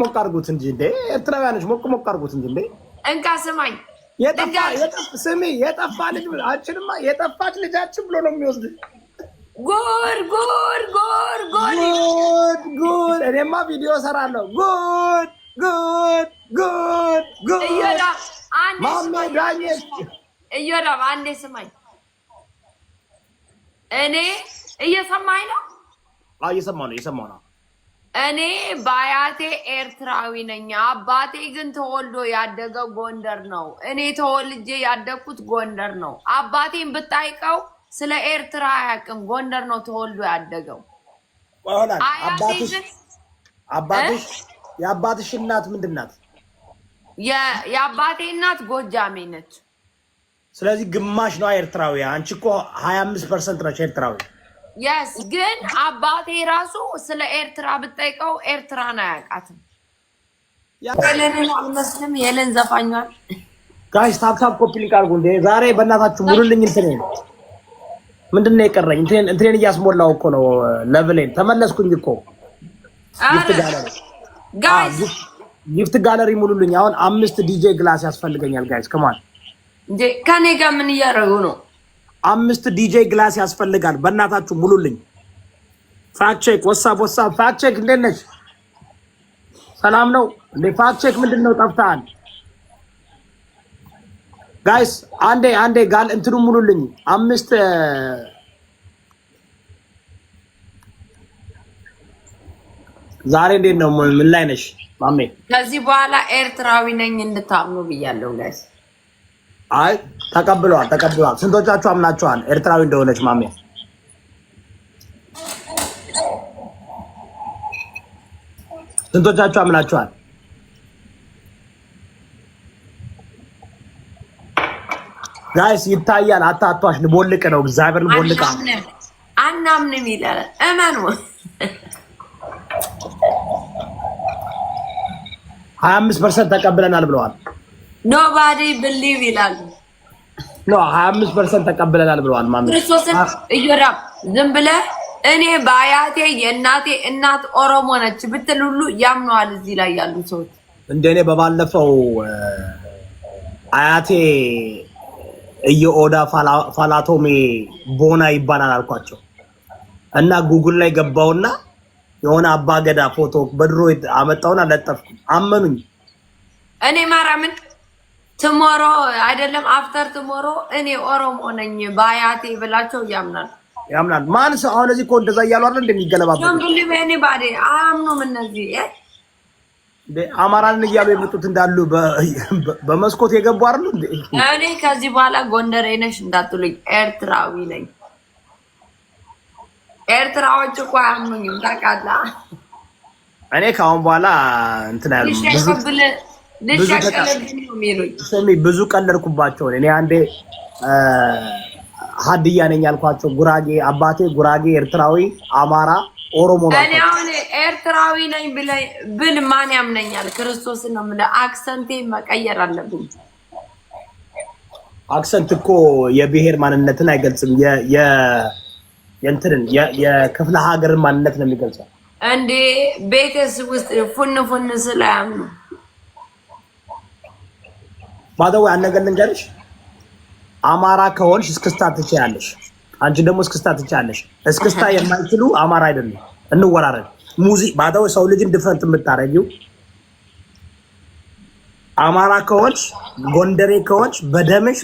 ሞቅ አድርጉት እንጂ እንዴ ኤርትራውያኖች ሞቅ አድርጉት እንጂ እንዴ እንካ ስማኝ ስሚ የጠፋ ልጅ አንቺንማ የጠፋች ልጃችን ብሎ ነው የሚወስድ ጉድ እኔማ ቪዲዮ ሰራለሁ ጉድ እዮዳብ አንዴ ስማኝ እኔ እየሰማኝ ነው እየሰማሁ ነው እኔ በአያቴ ኤርትራዊ ነኝ አባቴ ግን ተወልዶ ያደገው ጎንደር ነው እኔ ተወልጄ ያደግኩት ጎንደር ነው አባቴን ብታይቀው ስለ ኤርትራ አያውቅም ጎንደር ነው ተወልዶ ያደገው የአባትሽ እናት ምንድን ናት የአባቴ እናት ጎጃሜ ነች ስለዚህ ግማሽ ነው ኤርትራዊ አንቺ እኮ 25% ነች ኤርትራዊ yes ግን አባቴ ራሱ ስለ ኤርትራ ብትጠይቀው ኤርትራን አያውቃትም የሌለን አልመስልም የሌለን ዘፋኛል ጋይስ ታፕ ኮፒ ሊንክ አድርጉ እንዴ ዛሬ በእናታችሁ ሙሉልኝ እንትን ምንድነው የቀረኝ እንትን እያስሞላው እኮ ነው ሌቭሌን ተመለስኩኝ እኮ ጊፍት ጋለሪ ሙሉልኝ አሁን 5 ዲጄ ግላስ ያስፈልገኛል ጋይስ ከማን እንዴ ከኔ ጋር ምን እያደረጉ ነው 5 ዲጄ ግላስ ያስፈልጋል በእናታችሁ ሙሉልኝ ፋክት ቼክ ወሳብ ፋክት ቼክ እንዴት ነሽ ሰላም ነው እንዴ ፋክት ቼክ ምንድነው ጠፍታል ጋይስ አንዴ ጋል እንትኑ ሙሉልኝ 5 ዛሬ እንዴት ነው ምን ላይ ነሽ ማሜ ከዚህ በኋላ ኤርትራዊ ነኝ እንድታምኑ ብያለሁ ጋይስ አይ ተቀብሏል ስንቶቻችሁ አምናችኋል ኤርትራዊ እንደሆነች ማሜ ስንቶቻችሁ አምናችኋል ጋይስ ይታያል አታቷሽ ልቦልቅ ነው እግዚአብሔር ልቦልቅ አናምንም ይላል እመኑ 25% ተቀብለናል ብለዋል nobody believe ይላል ኖ 25% ተቀብለናል ብለዋል ማሚ ክርስቶስን እዮዳብ ዝም ብለህ እኔ በአያቴ የእናቴ እናት ኦሮሞ ነች ብትል ሁሉ ያምነዋል እዚህ ላይ ያሉ ሰዎች እንደኔ በባለፈው አያቴ እየኦዳ ፋላቶሜ ቦና ይባላል አልኳቸው እና ጉግል ላይ ገባውና የሆነ አባገዳ ፎቶ በድሮ አመጣውና ለጠፍኩ አመኑኝ እኔ ማራምን ቶሞሮ አይደለም አፍተር ቶሞሮ እኔ ኦሮሞ ነኝ ባያቴ ብላቸው ያምናል ማን ሰው አሁን እዚህ እኮ እንደዛ እያሉ አይደል እንደሚገለባበት ዶንት ሊቭ ኤኒባዲ አያምኑም እነዚህ አማራን እያሉ የመጡት እንዳሉ በመስኮት የገቡ አይደል እንዴ እኔ ከዚህ በኋላ ጎንደሬ ነሽ እንዳትሉኝ ኤርትራዊ ነኝ ኤርትራዎች እኮ አያምኑኝም ታውቃለህ እኔ ካሁን በኋላ እንትን ያሉ ብዙ ቀለድኩባቸው እኔ አንዴ ሀዲያ ነኝ ያልኳቸው ጉራጌ አባቴ ጉራጌ ኤርትራዊ አማራ ኦሮሞ ነው እኔ አሁን ኤርትራዊ ነኝ ብል ማን ያምነኛል ክርስቶስን ነው ማለት አክሰንቴ መቀየር አለብኝ አክሰንት እኮ የብሔር ማንነትን አይገልጽም የእንትን የክፍለ ሀገር ማንነት ነው የሚገልጸው እንዴ ቤተስ ውስጥ ፉን ስለያምኑ ባደው ያነገር ልንገርሽ አማራ ከሆንሽ እስክስታ ትችያለሽ አንቺ ደግሞ እስክስታ ትችያለሽ እስክስታ የማይችሉ አማራ አይደለም እንወራረድ ሙዚቃ ባደው ሰው ልጅን ዲፈረንት የምታረጊው አማራ ከሆንሽ ጎንደሬ ከሆንሽ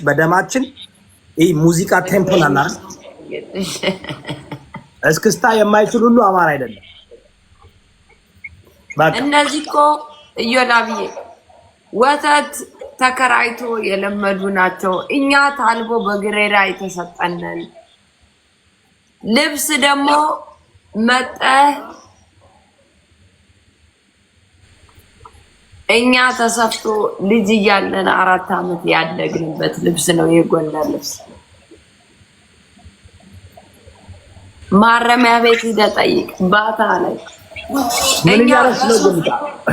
በደማችን ይሄ ሙዚቃ ቴምፖል አለ እስክስታ የማይችሉ ሁሉ አማራ አይደለም እነዚህ እኮ እዮዳብዬ ወተት ተከራይቶ የለመዱ ናቸው እኛ ታልቦ በግሬራ የተሰጠነን ልብስ ደግሞ መጠ እኛ ተሰፍቶ ልጅ እያለን 4 አመት ያደግንበት ልብስ ነው የጎንደር ልብስ ማረሚያ ቤት ይደጠይቅ ባታ ላይ እኛ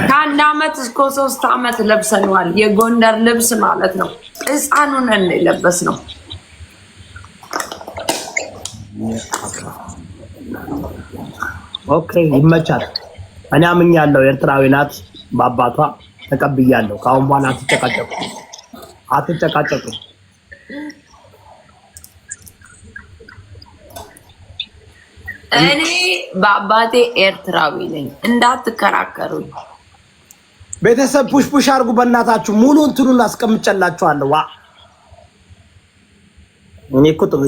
ከአንድ አመት እስከ 3 አመት ለብሰናል የጎንደር ልብስ ማለት ነው ህፃኑን እንለበስ ነው ኦኬ ይመቻል እኔ አምኛለሁ ኤርትራዊ ናት በአባቷ ተቀብያለሁ። ከአሁን በኋላ አትጨቃጨቁ። እኔ በአባቴ ኤርትራዊ ነኝ፣ እንዳትከራከሩኝ። ቤተሰብ ፑሽ አድርጉ በእናታችሁ። ሙሉ እንትኑን አስቀምጨላችኋለሁ። ዋ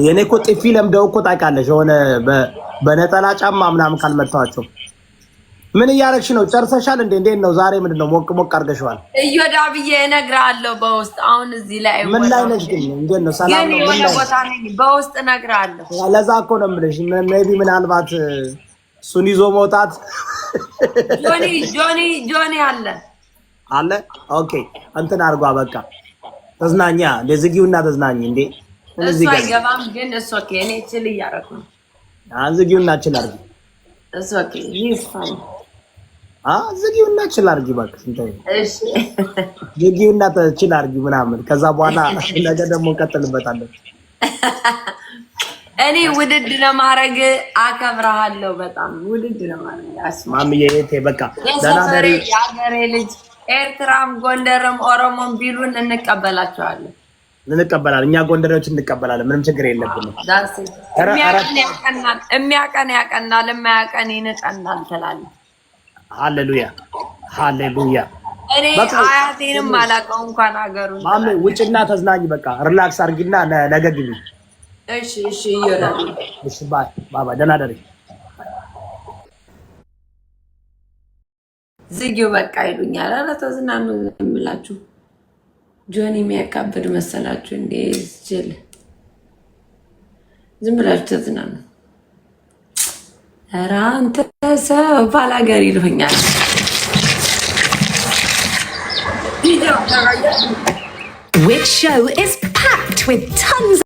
የኔ እኮ ጥፊ ለምደው እኮ ታውቃለሽ። የሆነ በነጠላ ጫማ ምናምን ካልመታዋቸው ምን እያደረግሽ ነው? ጨርሰሻል እንዴ? እንዴት ነው ዛሬ? ምንድን ነው ሞቅ አድርገሽዋል? እዮዳ ብዬ እነግርሃለሁ በውስጥ። አሁን እዚህ ላይ ምን ላይ ነሽ ግን? እንዴት ነው? ሰላም ነው? የሆነ ቦታ ነኝ፣ በውስጥ እነግርሃለሁ። ለዛ እኮ ነው የምልሽ። ሜቢ ምናልባት እሱን ይዞ መውጣት ጆኒ አለ። ኦኬ እንትን አድርጓ በቃ ተዝናኛ። ለዝጊውና ተዝናኝ እንዴ። እሱ አይገባም ግን እሱ ኦኬ። እኔ ችል እያደረኩ ነው። ዝጊውና ችል አድርጊ። እሱ ኦኬ ይፋል። ዝጊውና ችል አድርጊ እባክሽ። እሺ ዝጊውና ችል አድርጊ ምናምን። ከዛ በኋላ ነገ ደግሞ እንቀጥልበታለን። እኔ ውድድ ለማድረግ አከብረሃለሁ። በጣም ውድድ ለማድረግ ማምዬ እህቴ በቃ ደህና ደሪ። የሀገሬ ልጅ ኤርትራም ጎንደርም ኦሮሞም ቢሉን እንቀበላቸዋለን። እኛ ጎንደሬዎች እንቀበላለን። ምንም ችግር የለብንም። የሚያቀን ያቀናል፣ የማያቀን ይንቀናል ትላለህ። ሃሌሉያ። እኔ አያቴንም አላውቀው እንኳን ሀገሩን። ማሜ ውጭና ተዝናኝ። በቃ ሪላክስ አድርጊና ነገ ግቢ። እሺ ይወዳል። እሺ ባባ ደህና ደሪ። ዝጊው በቃ ይሉኛል። ኧረ ተዝናኑ የምላችሁ ጆኒ የሚያካብድ መሰላችሁ እንዴ? ጅል ዝም ብላችሁ ተዝናኑ። ኧረ አንተ ሰው ባላገር ይሉኛል። Which show is packed with tons